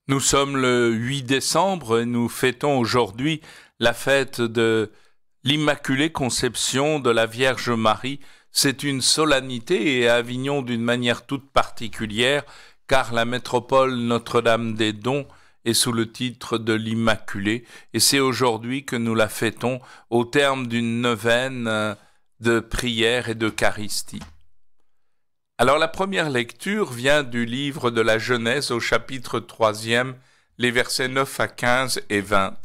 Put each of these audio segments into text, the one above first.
Nous sommes le 8 décembre et nous fêtons aujourd'hui la fête de l'Immaculée Conception de la Vierge Marie. C'est une solennité et à Avignon d'une manière toute particulière car la métropole Notre-Dame des Dons est sous le titre de l'Immaculée et c'est aujourd'hui que nous la fêtons au terme d'une neuvaine de prière et d'Eucharistie. Alors la première lecture vient du livre de la Genèse au chapitre 3e, les versets 9 à 15 et 20.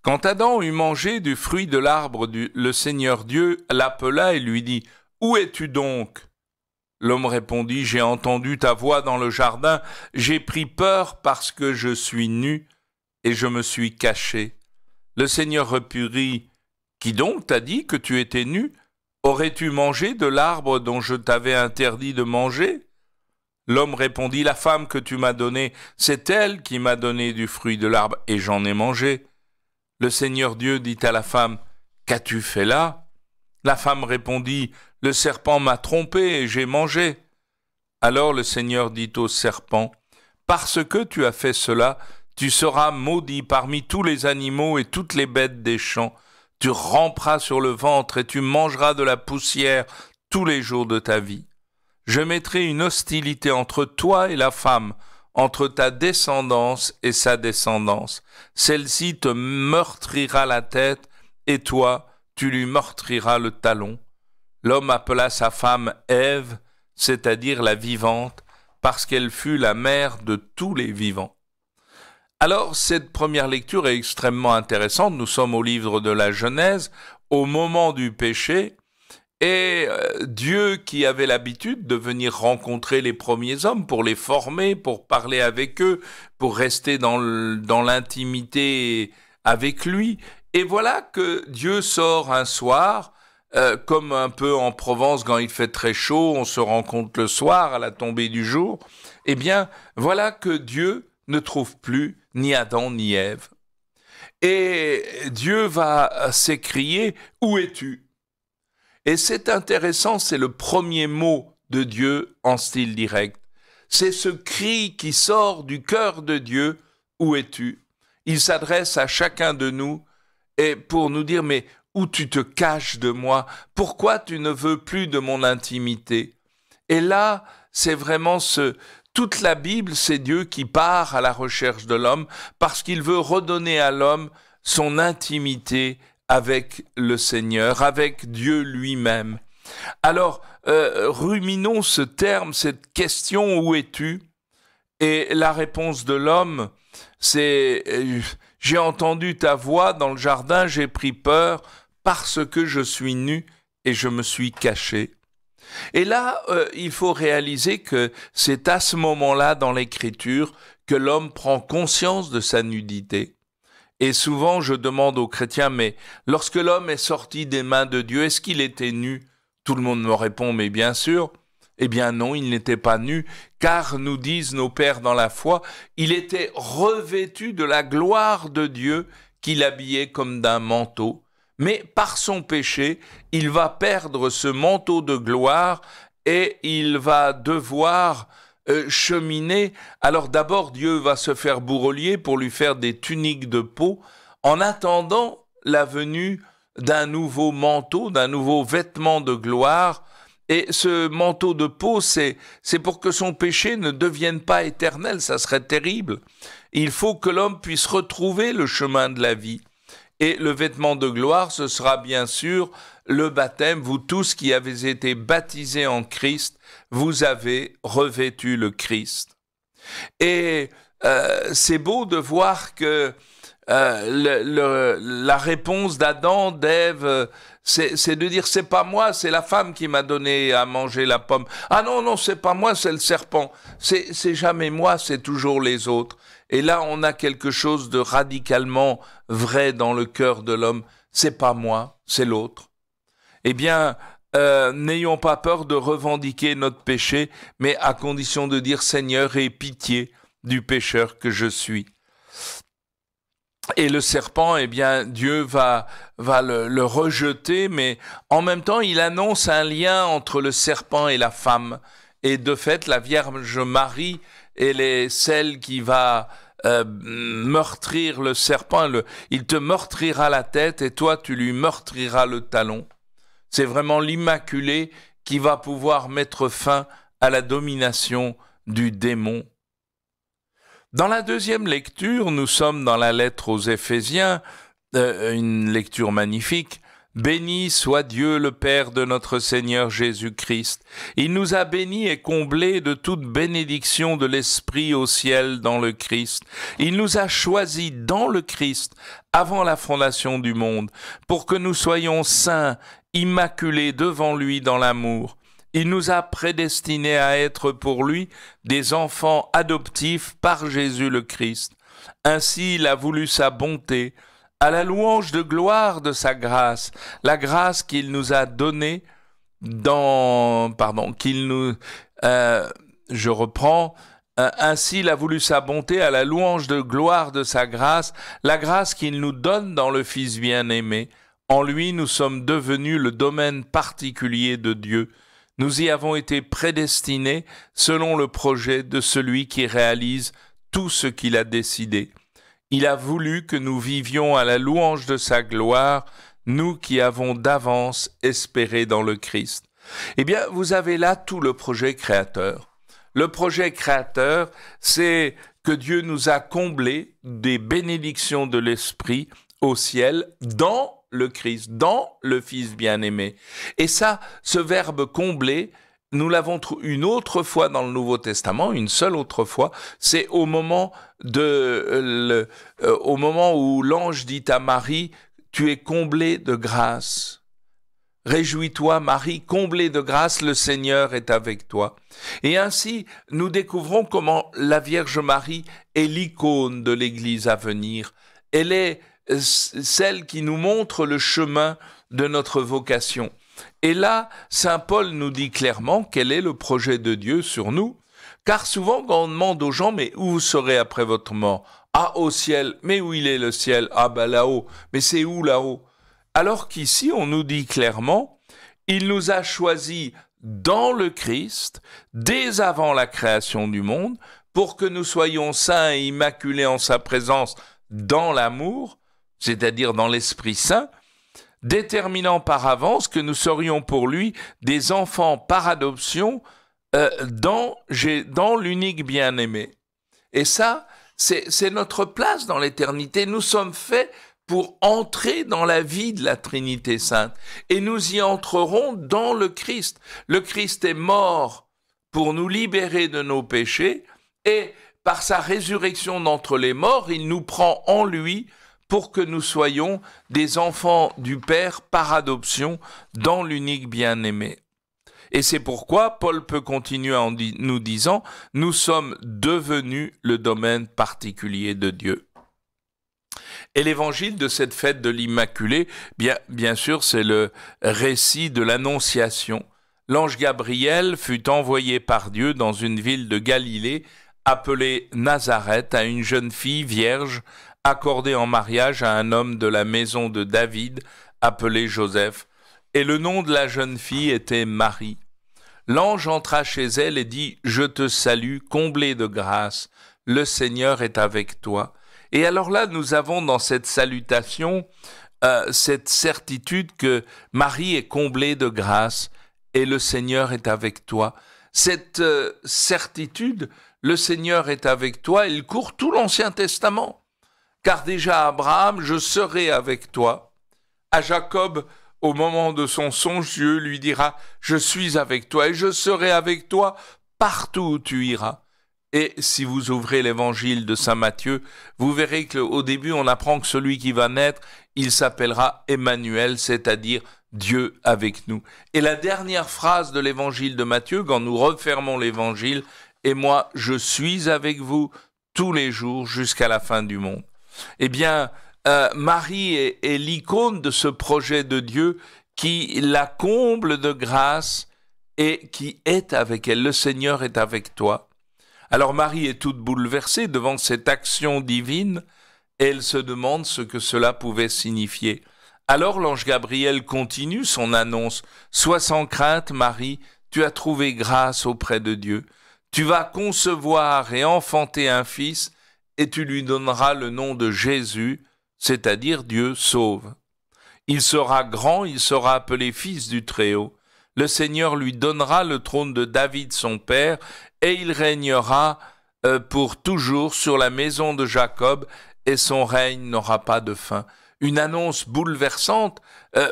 Quand Adam eut mangé du fruit de l'arbre, le Seigneur Dieu l'appela et lui dit « Où es-tu donc ?» L'homme répondit « J'ai entendu ta voix dans le jardin, j'ai pris peur parce que je suis nu et je me suis caché. » Le Seigneur reprit « Qui donc t'a dit que tu étais nu ? Aurais-tu mangé de l'arbre dont je t'avais interdit de manger ?» L'homme répondit, « La femme que tu m'as donnée, c'est elle qui m'a donné du fruit de l'arbre, et j'en ai mangé. » Le Seigneur Dieu dit à la femme, « Qu'as-tu fait là ?» La femme répondit, « Le serpent m'a trompé et j'ai mangé. » Alors le Seigneur dit au serpent, « Parce que tu as fait cela, tu seras maudit parmi tous les animaux et toutes les bêtes des champs. Tu ramperas sur le ventre et tu mangeras de la poussière tous les jours de ta vie. Je mettrai une hostilité entre toi et la femme, entre ta descendance et sa descendance. Celle-ci te meurtrira la tête et toi, tu lui meurtriras le talon. » L'homme appela sa femme Ève, c'est-à-dire la vivante, parce qu'elle fut la mère de tous les vivants. Alors, cette première lecture est extrêmement intéressante. Nous sommes au livre de la Genèse, au moment du péché, et Dieu qui avait l'habitude de venir rencontrer les premiers hommes pour les former, pour parler avec eux, pour rester dans l'intimité avec lui. Et voilà que Dieu sort un soir, comme un peu en Provence quand il fait très chaud, on se rencontre le soir à la tombée du jour. Eh bien, voilà que Dieu ne trouve plus ni Adam ni Ève. Et Dieu va s'écrier « Où es-tu » Et c'est intéressant, c'est le premier mot de Dieu en style direct. C'est ce cri qui sort du cœur de Dieu « Où es-tu » Il s'adresse à chacun de nous et pour nous dire « Mais où tu te caches de moi ? Pourquoi tu ne veux plus de mon intimité ?» Et là, c'est vraiment toute la Bible, c'est Dieu qui part à la recherche de l'homme parce qu'il veut redonner à l'homme son intimité avec le Seigneur, avec Dieu lui-même. Alors, ruminons ce terme, cette question « Où es-tu » Et la réponse de l'homme, c'est « J'ai entendu ta voix dans le jardin, j'ai pris peur parce que je suis nu et je me suis caché. » Et là, il faut réaliser que c'est à ce moment-là dans l'Écriture que l'homme prend conscience de sa nudité. Et souvent, je demande aux chrétiens, mais lorsque l'homme est sorti des mains de Dieu, est-ce qu'il était nu ? Tout le monde me répond, mais bien sûr. Eh bien non, il n'était pas nu, car, nous disent nos pères dans la foi, il était revêtu de la gloire de Dieu qu'il habillait comme d'un manteau. Mais par son péché, il va perdre ce manteau de gloire et il va devoir cheminer. Alors d'abord, Dieu va se faire bourrelier pour lui faire des tuniques de peau en attendant la venue d'un nouveau manteau, d'un nouveau vêtement de gloire. Et ce manteau de peau, c'est pour que son péché ne devienne pas éternel, ça serait terrible. Il faut que l'homme puisse retrouver le chemin de la vie. Et le vêtement de gloire, ce sera bien sûr le baptême. Vous tous qui avez été baptisés en Christ, vous avez revêtu le Christ. Et c'est beau de voir que la réponse d'Adam, d'Ève, c'est de dire c'est pas moi, c'est la femme qui m'a donné à manger la pomme. Ah non, c'est pas moi, c'est le serpent. C'est jamais moi, c'est toujours les autres. Et là, on a quelque chose de radicalement vrai dans le cœur de l'homme. C'est pas moi, c'est l'autre. Eh bien, n'ayons pas peur de revendiquer notre péché, mais à condition de dire Seigneur, aie pitié du pécheur que je suis. Et le serpent, eh bien, Dieu va le rejeter, mais en même temps, il annonce un lien entre le serpent et la femme. Et de fait, la Vierge Marie elle est celle qui va meurtrir le serpent. Il te meurtrira la tête et toi, tu lui meurtriras le talon. C'est vraiment l'Immaculée qui va pouvoir mettre fin à la domination du démon. Dans la deuxième lecture, nous sommes dans la lettre aux Éphésiens, une lecture magnifique. Béni soit Dieu le Père de notre Seigneur Jésus-Christ. Il nous a bénis et comblés de toute bénédiction de l'Esprit au ciel dans le Christ. Il nous a choisis dans le Christ avant la fondation du monde pour que nous soyons saints, immaculés devant lui dans l'amour. Il nous a prédestinés à être pour lui des enfants adoptifs par Jésus le Christ. Ainsi, il a voulu sa bonté, à la louange de gloire de sa grâce, la grâce qu'il nous a donnée ainsi il a voulu sa bonté à la louange de gloire de sa grâce, la grâce qu'il nous donne dans le Fils bien-aimé. En lui, nous sommes devenus le domaine particulier de Dieu. Nous y avons été prédestinés selon le projet de celui qui réalise tout ce qu'il a décidé. Il a voulu que nous vivions à la louange de sa gloire, nous qui avons d'avance espéré dans le Christ. Eh bien, vous avez là tout le projet créateur. Le projet créateur, c'est que Dieu nous a comblés des bénédictions de l'Esprit au ciel dans le Christ, dans le Fils bien-aimé. Et ça, ce verbe combler, nous l'avons une autre fois dans le Nouveau Testament, une seule autre fois, c'est au moment où l'ange dit à Marie, « Tu es comblée de grâce. Réjouis-toi, Marie, comblée de grâce, le Seigneur est avec toi. » Et ainsi, nous découvrons comment la Vierge Marie est l'icône de l'Église à venir. Elle est celle qui nous montre le chemin de notre vocation. Et là, saint Paul nous dit clairement quel est le projet de Dieu sur nous, car souvent quand on demande aux gens « mais où vous serez après votre mort ?»« Ah, au ciel. Mais où il est le ciel ? Ah ben là-haut. Mais c'est où là-haut ?» Alors qu'ici, on nous dit clairement « Il nous a choisis dans le Christ, dès avant la création du monde, pour que nous soyons saints et immaculés en sa présence dans l'amour, c'est-à-dire dans l'Esprit Saint, déterminant par avance que nous serions pour lui des enfants par adoption dans l'unique bien-aimé. » Et ça, c'est notre place dans l'éternité. Nous sommes faits pour entrer dans la vie de la Trinité Sainte. Et nous y entrerons dans le Christ. Le Christ est mort pour nous libérer de nos péchés et par sa résurrection d'entre les morts, il nous prend en lui pour que nous soyons des enfants du Père par adoption dans l'unique bien-aimé. Et c'est pourquoi Paul peut continuer en nous disant « Nous sommes devenus le domaine particulier de Dieu ». Et l'évangile de cette fête de l'Immaculée, bien sûr, c'est le récit de l'Annonciation. L'ange Gabriel fut envoyé par Dieu dans une ville de Galilée appelée Nazareth à une jeune fille vierge accordée en mariage à un homme de la maison de David appelé Joseph. Et le nom de la jeune fille était Marie. L'ange entra chez elle et dit « Je te salue, comblée de grâce, le Seigneur est avec toi. » Et alors là, nous avons dans cette salutation cette certitude que Marie est comblée de grâce et le Seigneur est avec toi. Cette certitude, le Seigneur est avec toi, il court tout l'Ancien Testament. Car déjà Abraham, je serai avec toi. À Jacob, au moment de son songe, Dieu lui dira, je suis avec toi et je serai avec toi partout où tu iras. Et si vous ouvrez l'évangile de saint Matthieu, vous verrez qu'au début, on apprend que celui qui va naître, il s'appellera Emmanuel, c'est-à-dire Dieu avec nous. Et la dernière phrase de l'évangile de Matthieu, quand nous refermons l'évangile, « Et moi, je suis avec vous tous les jours jusqu'à la fin du monde. » Eh bien, Marie est l'icône de ce projet de Dieu qui la comble de grâce et qui est avec elle. Le Seigneur est avec toi. Alors Marie est toute bouleversée devant cette action divine et elle se demande ce que cela pouvait signifier. Alors l'ange Gabriel continue son annonce. « Sois sans crainte, Marie, tu as trouvé grâce auprès de Dieu. Tu vas concevoir et enfanter un fils, et tu lui donneras le nom de Jésus, c'est-à-dire Dieu sauve. Il sera grand, il sera appelé fils du Très-Haut. Le Seigneur lui donnera le trône de David son père, et il régnera pour toujours sur la maison de Jacob, et son règne n'aura pas de fin. Une annonce bouleversante.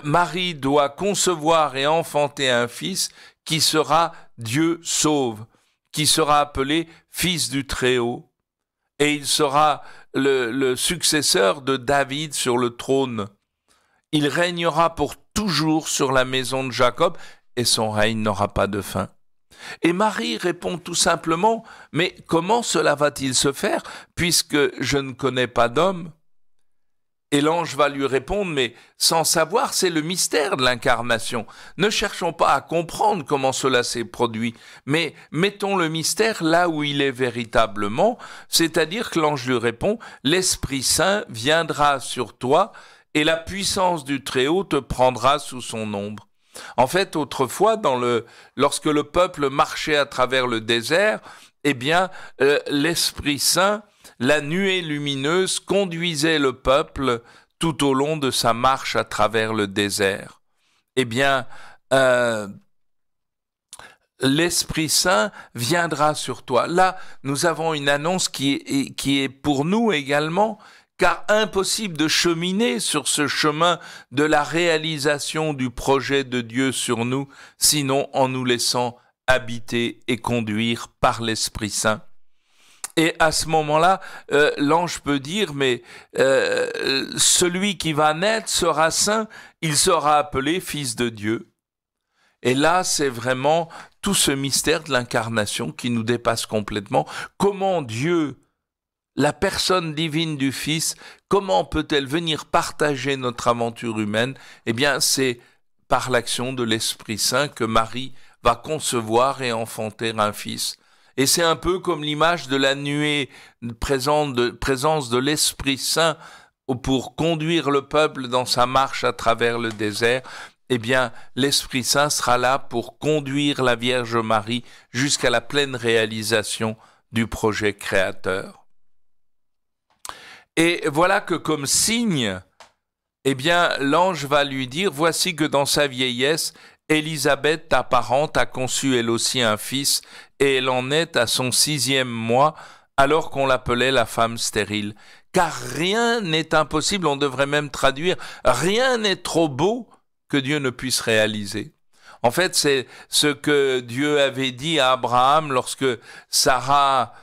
Marie doit concevoir et enfanter un fils qui sera Dieu sauve, qui sera appelé fils du Très-Haut. Et il sera le successeur de David sur le trône. Il régnera pour toujours sur la maison de Jacob, et son règne n'aura pas de fin. Et Marie répond tout simplement, mais comment cela va-t-il se faire, puisque je ne connais pas d'homme? Et l'ange va lui répondre, mais sans savoir, c'est le mystère de l'incarnation. Ne cherchons pas à comprendre comment cela s'est produit, mais mettons le mystère là où il est véritablement, c'est-à-dire que l'ange lui répond, l'Esprit Saint viendra sur toi et la puissance du Très-Haut te prendra sous son ombre. En fait, autrefois, lorsque le peuple marchait à travers le désert, eh bien, l'Esprit Saint, la nuée lumineuse, conduisait le peuple tout au long de sa marche à travers le désert. Eh bien, l'Esprit Saint viendra sur toi. Là, nous avons une annonce qui est pour nous également, car impossible de cheminer sur ce chemin de la réalisation du projet de Dieu sur nous, sinon en nous laissant habiter et conduire par l'Esprit Saint. Et à ce moment-là, l'ange peut dire, mais celui qui va naître sera saint, il sera appelé fils de Dieu. Et là, c'est vraiment tout ce mystère de l'incarnation qui nous dépasse complètement. Comment Dieu, la personne divine du Fils, comment peut-elle venir partager notre aventure humaine? Eh bien, c'est par l'action de l'Esprit Saint que Marie va concevoir et enfanter un fils. Et c'est un peu comme l'image de la nuée présence de l'Esprit Saint pour conduire le peuple dans sa marche à travers le désert. Eh bien, l'Esprit Saint sera là pour conduire la Vierge Marie jusqu'à la pleine réalisation du projet créateur. Et voilà que comme signe, eh bien, l'ange va lui dire, voici que dans sa vieillesse, Élisabeth, ta parente, a conçu elle aussi un fils, et elle en est à son 6e mois, alors qu'on l'appelait la femme stérile. Car rien n'est impossible, on devrait même traduire, rien n'est trop beau que Dieu ne puisse réaliser. En fait, c'est ce que Dieu avait dit à Abraham lorsque Sarah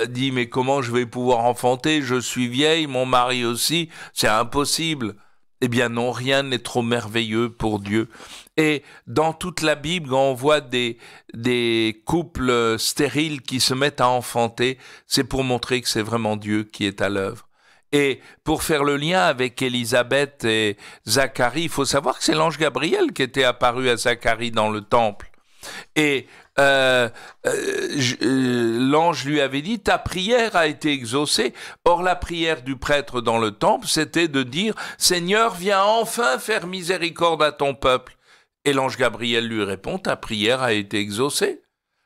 dit « Mais comment je vais pouvoir enfanter? Je suis vieille, mon mari aussi, c'est impossible. » Eh bien non, rien n'est trop merveilleux pour Dieu. Et dans toute la Bible, quand on voit des couples stériles qui se mettent à enfanter, c'est pour montrer que c'est vraiment Dieu qui est à l'œuvre. Et pour faire le lien avec Élisabeth et Zacharie, il faut savoir que c'est l'ange Gabriel qui était apparu à Zacharie dans le temple. Et l'ange lui avait dit, ta prière a été exaucée. Or la prière du prêtre dans le temple, c'était de dire, Seigneur, viens enfin faire miséricorde à ton peuple. Et l'ange Gabriel lui répond, ta prière a été exaucée.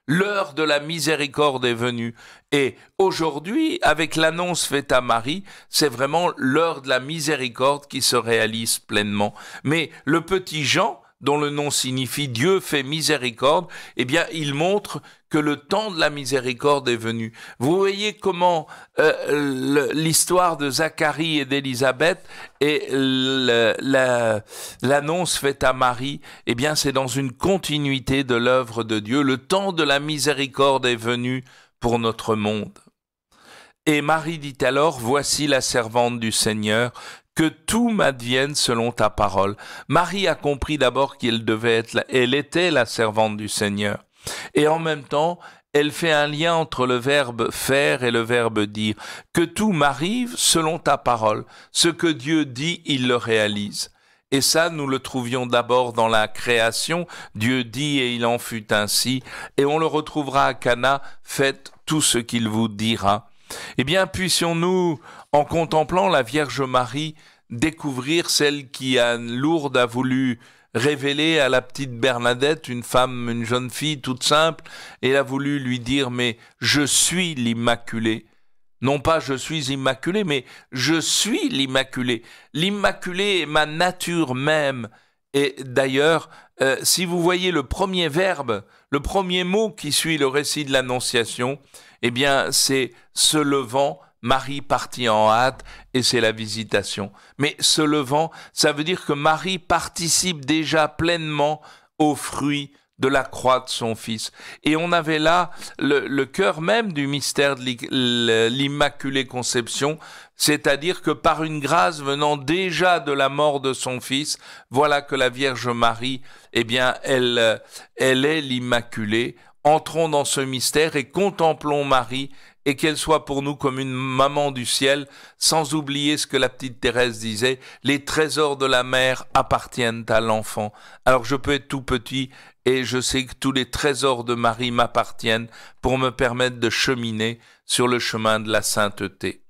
L'heure de la miséricorde est venue. Et aujourd'hui, avec l'annonce faite à Marie, c'est vraiment l'heure de la miséricorde qui se réalise pleinement. Mais le petit Jean, dont le nom signifie Dieu fait miséricorde, eh bien, il montre que le temps de la miséricorde est venu. Vous voyez comment l'histoire de Zacharie et d'Élisabeth et l'annonce faite à Marie, eh bien, c'est dans une continuité de l'œuvre de Dieu. Le temps de la miséricorde est venu pour notre monde. Et Marie dit alors, voici la servante du Seigneur, que tout m'advienne selon ta parole. Marie a compris d'abord elle était la servante du Seigneur. Et en même temps, elle fait un lien entre le verbe faire et le verbe dire. Que tout m'arrive selon ta parole. Ce que Dieu dit, il le réalise. Et ça, nous le trouvions d'abord dans la création. Dieu dit et il en fut ainsi. Et on le retrouvera à Cana. Faites tout ce qu'il vous dira. Eh bien, puissions-nous, en contemplant la Vierge Marie, découvrir celle qui Lourdes a voulu révélé à la petite Bernadette, une jeune fille toute simple, et elle a voulu lui dire, mais je suis l'Immaculée. Non pas je suis immaculé, mais je suis l'Immaculée. L'Immaculée est ma nature même. Et d'ailleurs, si vous voyez le premier verbe, le premier mot qui suit le récit de l'Annonciation, eh bien c'est « se levant », Marie partit en hâte, et c'est la visitation. Mais se levant, ça veut dire que Marie participe déjà pleinement au fruit de la croix de son Fils. Et on avait là le cœur même du mystère de l'Immaculée Conception, c'est-à-dire que par une grâce venant déjà de la mort de son Fils, voilà que la Vierge Marie, eh bien, elle est l'Immaculée. Entrons dans ce mystère et contemplons Marie, et qu'elle soit pour nous comme une maman du ciel, sans oublier ce que la petite Thérèse disait, les trésors de la mère appartiennent à l'enfant. Alors je peux être tout petit, et je sais que tous les trésors de Marie m'appartiennent pour me permettre de cheminer sur le chemin de la sainteté.